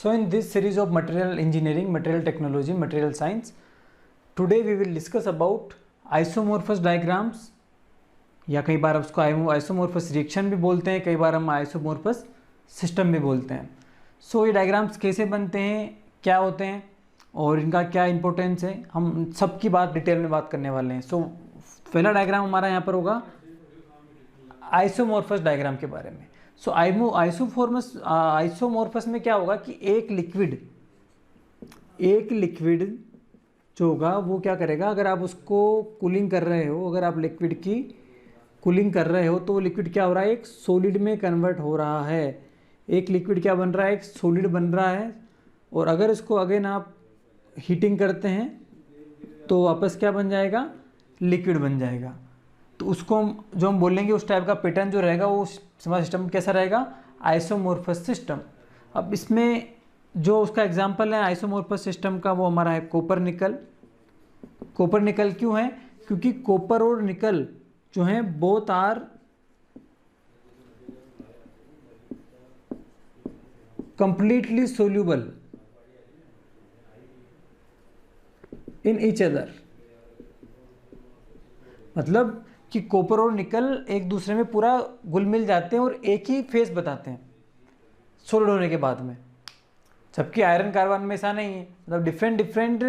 So in this series of material engineering, material technology, material science, today we will discuss about isomorphous diagrams, या कई बार उसको isomorphous reaction भी बोलते हैं, कई बार हम आइसोमॉर्फस सिस्टम भी बोलते हैं। सो ये डायग्राम्स कैसे बनते हैं, क्या होते हैं और इनका क्या इंपॉर्टेंस है, हम सब की बात डिटेल में बात करने वाले हैं। सो पहला डायग्राम हमारा यहाँ पर होगा आइसोमॉर्फस डायग्राम के बारे में। सो आइसोमॉर्फस में क्या होगा कि एक लिक्विड जो होगा वो क्या करेगा, अगर आप उसको कूलिंग कर रहे हो, अगर आप लिक्विड की कूलिंग कर रहे हो तो वो लिक्विड क्या हो रहा है, एक सॉलिड में कन्वर्ट हो रहा है। एक लिक्विड क्या बन रहा है, एक सॉलिड बन रहा है। और अगर इसको अगेन आप हीटिंग करते हैं तो वापस क्या बन जाएगा, लिक्विड बन जाएगा। तो उसको जो हम बोलेंगे उस टाइप का पैटर्न जो रहेगा वो हमारा सिस्टम कैसा रहेगा, आइसोमॉर्फस सिस्टम। अब इसमें जो उसका एग्जांपल है आइसोमॉर्फस सिस्टम का वो हमारा है कॉपर निकल। कॉपर निकल क्यों है, क्योंकि कॉपर और निकल जो हैं both are completely soluble in each other. मतलब कि कॉपर और निकल एक दूसरे में पूरा घुल मिल जाते हैं और एक ही फेस बताते हैं सोलिड होने के बाद में। जबकि आयरन कार्बन में ऐसा नहीं है, मतलब डिफरेंट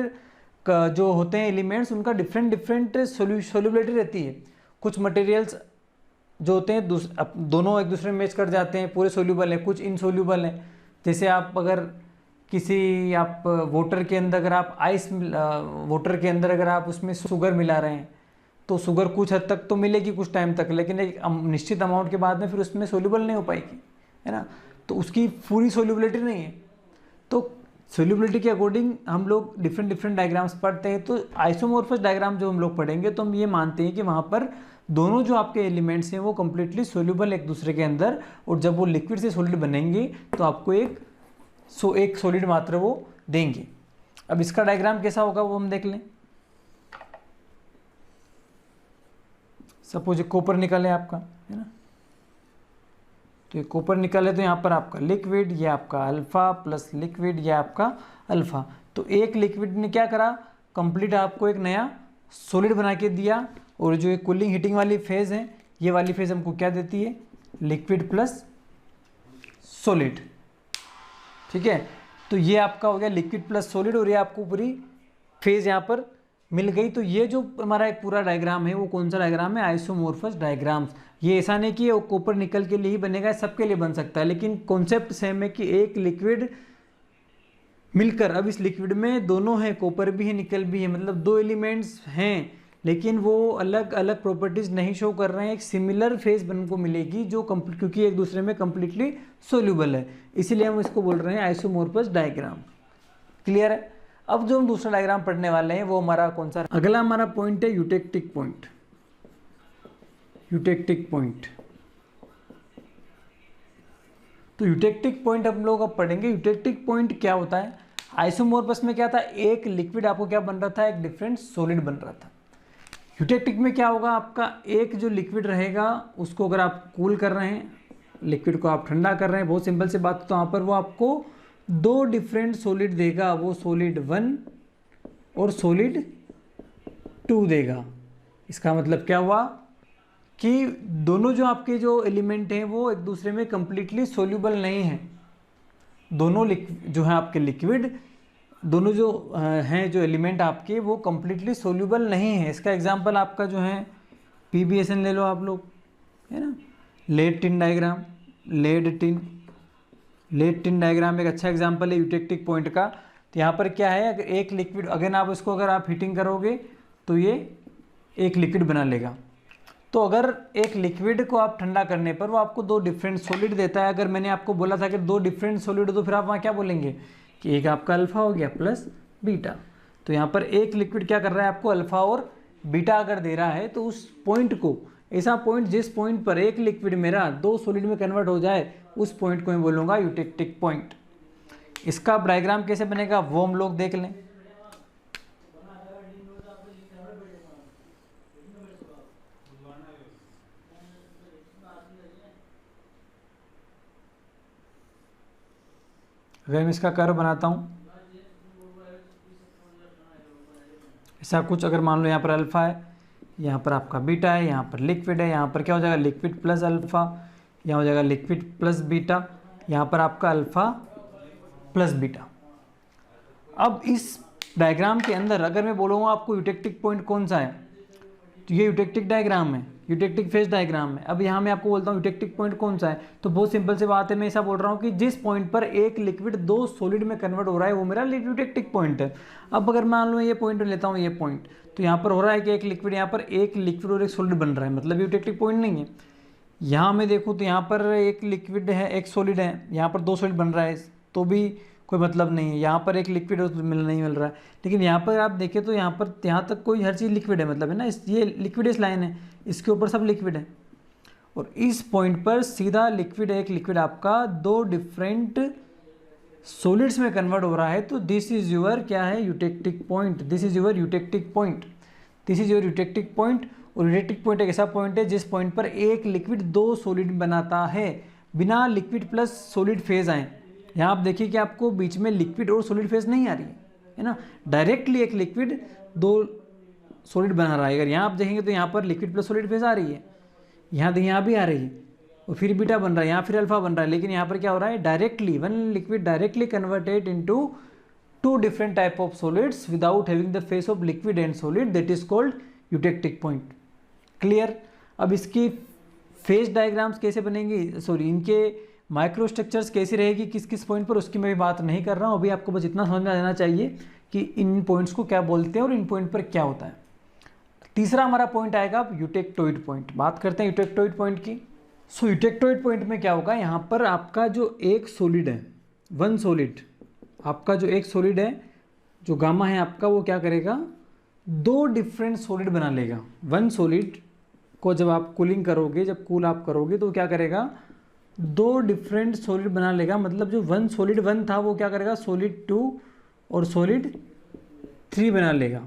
जो होते हैं एलिमेंट्स उनका डिफरेंट सोल्यूबिलिटी रहती है। कुछ मटेरियल्स जो होते हैं दोनों एक दूसरे में मैच कर जाते हैं, पूरे सोल्यूबल हैं, कुछ इनसोल्यूबल हैं। जैसे आप अगर किसी आप वाटर के अंदर अगर आप वाटर के अंदर अगर आप उसमें शुगर मिला रहे हैं तो शुगर कुछ हद तक तो मिलेगी कुछ टाइम तक, लेकिन एक निश्चित अमाउंट के बाद में फिर उसमें सोल्यूबल नहीं हो पाएगी, है ना। तो उसकी पूरी सोल्यूबिलिटी नहीं है। तो सोल्यूबिलिटी के अकॉर्डिंग हम लोग डिफरेंट डायग्राम्स पढ़ते हैं। तो आइसोमॉर्फस डायग्राम जो हम लोग पढ़ेंगे तो हम ये मानते हैं कि वहाँ पर दोनों जो आपके एलिमेंट्स हैं वो कम्प्लीटली सोल्यूबल एक दूसरे के अंदर, और जब वो लिक्विड से सॉलिड बनेंगे तो आपको एक सॉलिड मात्र वो देंगे। अब इसका डायग्राम कैसा होगा वो हम देख लें। सपोज कॉपर निकल है आपका, है ना। तो ये कॉपर निकल है तो यहाँ पर आपका लिक्विड, ये आपका अल्फ़ा प्लस लिक्विड, ये आपका अल्फ़ा। तो एक लिक्विड ने क्या करा, कंप्लीट आपको एक नया सॉलिड बना के दिया। और जो ये कूलिंग हीटिंग वाली फेज़ है, ये वाली फेज़ हमको क्या देती है, लिक्विड प्लस सॉलिड। ठीक है, तो ये आपका हो गया लिक्विड प्लस सॉलिड और ये आपको पूरी फेज़ यहाँ पर मिल गई। तो ये जो हमारा एक पूरा डायग्राम है वो कौन सा डायग्राम है, आइसोमॉर्फस डायग्राम्स। ये ऐसा नहीं कि कॉपर निकल के लिए ही बनेगा, सबके लिए बन सकता है, लेकिन कॉन्सेप्ट सेम है कि एक लिक्विड मिलकर, अब इस लिक्विड में दोनों हैं, कॉपर भी है निकल भी है, मतलब दो एलिमेंट्स हैं लेकिन वो अलग अलग प्रॉपर्टीज नहीं शो कर रहे हैं। एक सिमिलर फेज बन को मिलेगी जो क्योंकि एक दूसरे में कंप्लीटली सोल्यूबल है, इसीलिए हम इसको बोल रहे हैं आइसोमॉर्फस डायग्राम। क्लियर है। अब जो हम दूसरा डायग्राम पढ़ने वाले हैं वो हमारा कौन सा, अगला हमारा पॉइंट है यूटेक्टिक पॉइंट। यूटेक्टिक पॉइंट, तो यूटेक्टिक पॉइंट हम लोग अब पढ़ेंगे। यूटेक्टिक पॉइंट क्या होता है, आइसोमॉर्फस में क्या था, एक लिक्विड आपको क्या बन रहा था, एक डिफरेंट सॉलिड बन रहा था। यूटेक्टिक में क्या होगा, आपका एक जो लिक्विड रहेगा उसको अगर आप कूल कर रहे हैं, लिक्विड को आप ठंडा कर रहे हैं, बहुत सिंपल सी बात, तो वहाँ पर वो आपको दो डिफरेंट सॉलिड देगा, वो सॉलिड 1 और सॉलिड 2 देगा। इसका मतलब क्या हुआ कि दोनों जो आपके जो एलिमेंट हैं वो एक दूसरे में कंप्लीटली सोल्यूबल नहीं हैं। दोनों जो है आपके लिक्विड, दोनों जो हैं जो एलिमेंट आपके वो कंप्लीटली सोल्यूबल नहीं है। इसका एग्जांपल आपका जो है PbSN ले लो आप लोग, है ना। Lead tin diagram, lead tin diagram एक अच्छा एग्जांपल है यूटेक्टिक पॉइंट का। तो यहाँ पर क्या है, अगर एक लिक्विड अगेन आप इसको अगर आप हीटिंग करोगे तो ये एक लिक्विड बना लेगा। तो अगर एक लिक्विड को आप ठंडा करने पर वो आपको दो डिफरेंट सॉलिड देता है। अगर मैंने आपको बोला था कि दो डिफरेंट सॉलिड, तो फिर आप वहाँ क्या बोलेंगे कि एक आपका अल्फा हो गया प्लस बीटा। तो यहाँ पर एक लिक्विड क्या कर रहा है, आपको अल्फा और बीटा अगर दे रहा है तो उस पॉइंट को, ऐसा पॉइंट जिस पॉइंट पर एक लिक्विड मेरा दो सॉलिड में कन्वर्ट हो जाए, उस पॉइंट को मैं बोलूँगा यूटेक्टिक पॉइंट। इसका डायग्राम कैसे बनेगा वो हम लोग देख लें। अगर मैं इसका कर्व बनाता हूँ ऐसा कुछ, अगर मान लो यहाँ पर अल्फ़ा है, यहाँ पर आपका बीटा है, यहाँ पर लिक्विड है, यहाँ पर क्या हो जाएगा लिक्विड प्लस अल्फ़ा, यहाँ हो जाएगा लिक्विड प्लस बीटा, यहाँ पर आपका अल्फ़ा प्लस बीटा। अब इस डायग्राम के अंदर अगर मैं बोलूँगा आपको यूटेक्टिक पॉइंट कौन सा है, तो ये यूटेक्टिक डायग्राम है, यूटेक्टिक फेज डायग्राम है। अब यहाँ मैं आपको बोलता हूँ यूटेक्टिक पॉइंट कौन सा है, तो बहुत सिंपल सी बात है, मैं ऐसा बोल रहा हूँ कि जिस पॉइंट पर एक लिक्विड दो सॉलिड में कन्वर्ट हो रहा है वो मेरा यूटेक्टिक पॉइंट है। अब अगर मान लो ये पॉइंट लेता हूँ, ये पॉइंट, तो यहाँ पर हो रहा है कि एक लिक्विड, यहाँ पर एक लिक्विड और एक सॉलिड बन रहा है, मतलब यूटेक्टिक पॉइंट नहीं है। यहाँ मैं देखूँ तो यहाँ पर एक लिक्विड है एक सॉलिड है, यहाँ पर दो सॉलिड बन रहा है तो भी कोई मतलब नहीं है। यहाँ पर एक लिक्विड नहीं मिल रहा है, लेकिन यहाँ पर आप देखें तो यहाँ पर यहाँ तक कोई हर चीज़ लिक्विड है, मतलब है ना, ये लिक्विड इस लाइन है, इसके ऊपर सब लिक्विड है, और इस पॉइंट पर सीधा लिक्विड है, एक लिक्विड आपका दो डिफरेंट सॉलिड्स में कन्वर्ट हो रहा है, तो दिस इज योर क्या है eutectic point, this is your eutectic point, this is your eutectic point. और यूटेक्टिक पॉइंट एक ऐसा पॉइंट है जिस पॉइंट पर एक लिक्विड दो सॉलिड बनाता है बिना लिक्विड प्लस सॉलिड फेज आए। यहाँ आप देखिए कि आपको बीच में लिक्विड और सॉलिड फेज नहीं आ रही है ना, डायरेक्टली एक लिक्विड दो सॉलिड बना रहा है। अगर यहाँ आप देखेंगे तो यहाँ पर लिक्विड प्लस सॉलिड फेज आ रही है, यहाँ देखिए यहाँ भी आ रही है, और फिर बीटा बन रहा है, यहाँ फिर अल्फा बन रहा है, लेकिन यहाँ पर क्या हो रहा है directly one liquid directly converted into two different type of solids without having the face of liquid and solid, that is called eutectic point. Clear. अब इसकी फेज डायग्राम्स कैसे बनेंगी, सॉरी इनके माइक्रो स्ट्रक्चर्स कैसी रहेगी किस किस पॉइंट पर, उसकी मैं भी बात नहीं कर रहा हूँ। अभी आपको बस इतना समझ में आ जाना चाहिए कि इन पॉइंट्स को क्या बोलते हैं और इन पॉइंट पर क्या होता है। तीसरा हमारा पॉइंट आएगा अब यूटेक्टोइड पॉइंट। बात करते हैं यूटेक्टोइड पॉइंट की। सो यूटेक्टोइड पॉइंट में क्या होगा, यहाँ पर आपका जो एक सॉलिड है, वन सॉलिड, आपका जो एक सॉलिड है जो गामा है आपका, वो क्या करेगा दो डिफरेंट सॉलिड बना लेगा। वन सॉलिड को जब आप कूलिंग करोगे, जब कूल आप करोगे तो क्या करेगा दो डिफरेंट सॉलिड बना लेगा, मतलब जो वन सॉलिड वन था वो क्या करेगा सॉलिड टू और सॉलिड थ्री बना लेगा।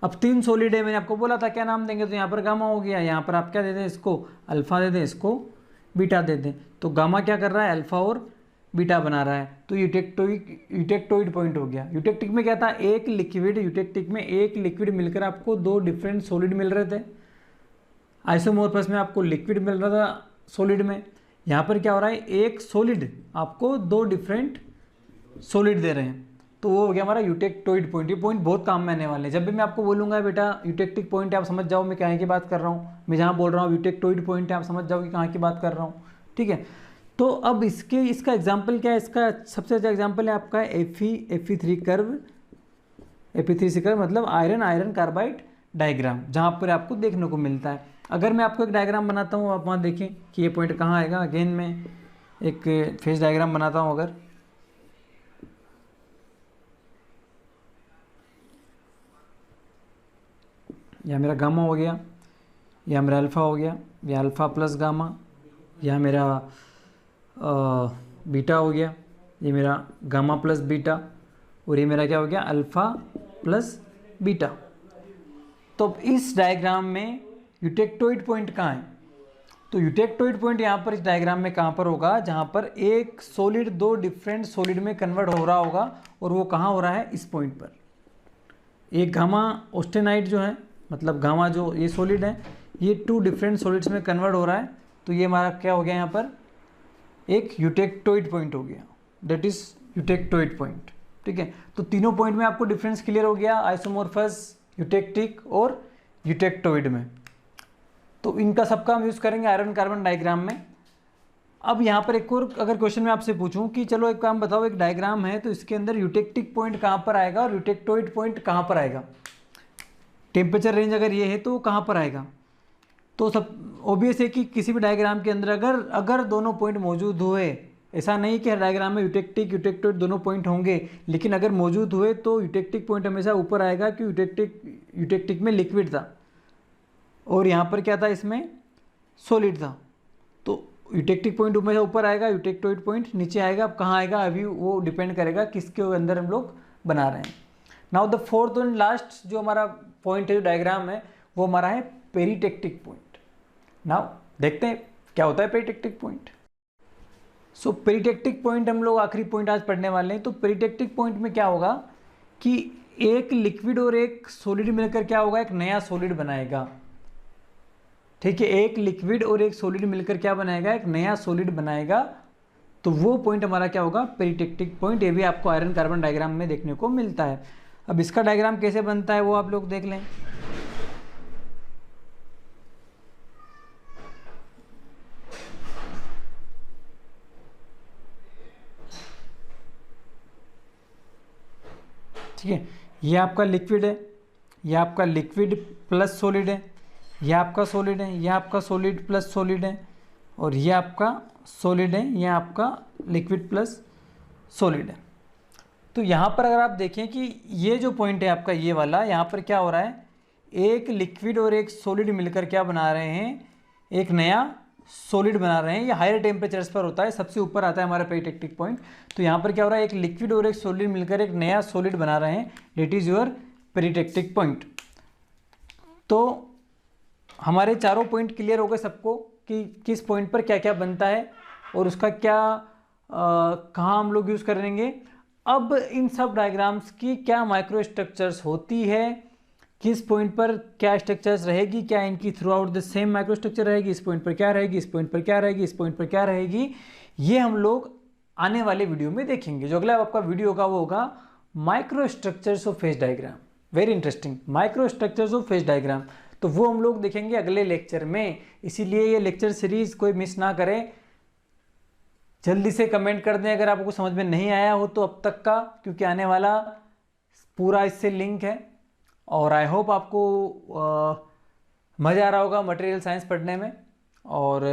अब तीन सॉलिड है, मैंने आपको बोला था क्या नाम देंगे, तो यहाँ पर गामा हो गया, यहाँ पर आप क्या दे दें इसको अल्फा दे दें, इसको बीटा दे दें, तो गामा क्या कर रहा है अल्फा और बीटा बना रहा है, तो यूटेक्टोइड पॉइंट हो गया। यूटेक्टिक में क्या था एक लिक्विड, यूटेक्टिक में एक लिक्विड मिलकर आपको दो डिफरेंट सॉलिड मिल रहे थे, आइसोमॉर्फस में आपको लिक्विड मिल रहा था सॉलिड में, यहाँ पर क्या हो रहा है एक सॉलिड आपको दो डिफरेंट सॉलिड दे रहे हैं, तो वो हो गया हमारा यूटेक्टोइड पॉइंट। ये पॉइंट बहुत काम में आने वाले हैं। जब भी मैं आपको बोलूँगा बेटा यूटेक्टिक पॉइंट है, आप समझ जाओ मैं कहाँ की बात कर रहा हूँ, मैं जहाँ बोल रहा हूँ यूटेक्टोइड पॉइंट है आप समझ जाओ कि कहाँ की बात कर रहा हूँ, ठीक है। तो अब इसका एग्जाम्पल क्या है, इसका सबसे अच्छा एग्जाम्पल है आपका Fe3 कर्व, Fe3 कर्व मतलब आयरन आयरन कार्बाइड डायग्राम, जहाँ पर आपको देखने को मिलता है। अगर मैं आपको एक डायग्राम बनाता हूँ, आप वहाँ देखें कि ये पॉइंट कहाँ आएगा। अगेन मैं एक फेज डायग्राम बनाता हूँ, अगर यह मेरा गामा हो गया, यह मेरा अल्फ़ा हो गया, यह अल्फ़ा प्लस गामा, यह मेरा बीटा हो गया, ये मेरा गामा प्लस बीटा, और ये मेरा क्या हो गया अल्फ़ा प्लस बीटा। तो इस डायग्राम में यूटेक्टोइड पॉइंट कहाँ है, तो यूटेक्टोइड पॉइंट यहाँ पर इस डायग्राम में कहाँ पर होगा, जहाँ पर एक सॉलिड दो डिफरेंट सॉलिड में कन्वर्ट हो रहा होगा, और वो कहाँ हो रहा है इस पॉइंट पर। एक गामा ऑस्टेनाइड जो है, मतलब गामा जो ये सॉलिड है, ये टू डिफरेंट सॉलिड्स में कन्वर्ट हो रहा है, तो ये हमारा क्या हो गया यहाँ पर एक यूटेक्टोइड पॉइंट हो गया, दैट इज यूटेक्टोइड पॉइंट, ठीक है। तो तीनों पॉइंट में आपको डिफरेंस क्लियर हो गया, आइसोमॉर्फस, यूटेक्टिक और यूटेक्टोइड में। तो इनका सबका हम यूज़ करेंगे आयरन कार्बन डायग्राम में। अब यहाँ पर एक और अगर क्वेश्चन मैं आपसे पूछूं कि चलो एक काम बताओ, एक डायग्राम है तो इसके अंदर यूटेक्टिक पॉइंट कहाँ पर आएगा और यूटेक्टोइड पॉइंट कहाँ पर आएगा, टेम्परेचर रेंज अगर ये है तो कहाँ पर आएगा। तो सब ऑब्वियस है कि किसी भी डायग्राम के अंदर अगर दोनों पॉइंट मौजूद हुए, ऐसा नहीं कि हर डायग्राम में यूटेक्टिक यूटेक्टोइड दोनों पॉइंट होंगे, लेकिन अगर मौजूद हुए तो यूटेक्टिक पॉइंट हमेशा ऊपर आएगा, कि यूटेक्टिक में लिक्विड था और यहाँ पर क्या था इसमें सॉलिड था, तो यूटेक्टिक पॉइंट हमेशा ऊपर आएगा, यूटेक्टोइड पॉइंट नीचे आएगा। अब कहाँ आएगा अभी वो डिपेंड करेगा किसके अंदर हम लोग बना रहे हैं। Now the fourth and last जो हमारा पॉइंट है, जो डायग्राम है, वो हमारा है पेरिटेक्टिक पॉइंट। नाउ देखते हैं क्या होता है पेरिटेक्टिक पॉइंट। सो पेरिटेक्टिक पॉइंट हम लोग आखिरी पॉइंट आज पढ़ने वाले हैं। तो पेरिटेक्टिक पॉइंट में क्या होगा कि एक लिक्विड और एक सॉलिड मिलकर क्या होगा, एक नया सॉलिड बनाएगा। ठीक है, एक लिक्विड और एक सॉलिड मिलकर क्या बनाएगा, एक नया सॉलिड बनाएगा। तो वो पॉइंट हमारा क्या होगा, पेरिटेक्टिक पॉइंट। ये भी आपको आयरन कार्बन डायग्राम में देखने को मिलता है। अब इसका डायग्राम कैसे बनता है वो आप लोग देख लें। ठीक है, ये आपका लिक्विड है, ये आपका लिक्विड प्लस सॉलिड है, ये आपका सॉलिड है, ये आपका सॉलिड प्लस सॉलिड है, और ये आपका सॉलिड है, ये आपका लिक्विड प्लस सॉलिड है। तो यहाँ पर अगर आप देखें कि ये जो पॉइंट है आपका ये वाला, यहाँ पर क्या हो रहा है, एक लिक्विड और एक सॉलिड मिलकर क्या बना रहे हैं, एक नया सॉलिड बना रहे हैं। ये हायर टेम्परेचर्स पर होता है, सबसे ऊपर आता है हमारा पेरिटेक्टिक पॉइंट। तो यहाँ पर क्या हो रहा है, एक लिक्विड और एक सॉलिड मिलकर एक नया सॉलिड बना रहे हैं, that is your peritectic point. तो हमारे चारों पॉइंट क्लियर हो गए सबको कि किस पॉइंट पर क्या क्या बनता है और उसका क्या कहाँ हम लोग यूज़ करेंगे। अब इन सब डायग्राम्स की क्या माइक्रो स्ट्रक्चर्स होती है, किस पॉइंट पर क्या स्ट्रक्चर्स रहेगी, क्या इनकी through out the same micro structure रहेगी, इस पॉइंट पर क्या रहेगी, इस पॉइंट पर क्या रहेगी, इस पॉइंट पर क्या रहेगी, ये हम लोग आने वाले वीडियो में देखेंगे। जो अगला आपका वीडियो होगा वो होगा micro structures of phase diagram. Very interesting, micro structures of phase diagram. तो वो हम लोग देखेंगे अगले लेक्चर में, इसीलिए ये लेक्चर सीरीज कोई मिस ना करें। जल्दी से कमेंट कर दें अगर आपको समझ में नहीं आया हो तो अब तक का, क्योंकि आने वाला पूरा इससे लिंक है। और आई होप आपको मज़ा आ रहा होगा मटेरियल साइंस पढ़ने में। और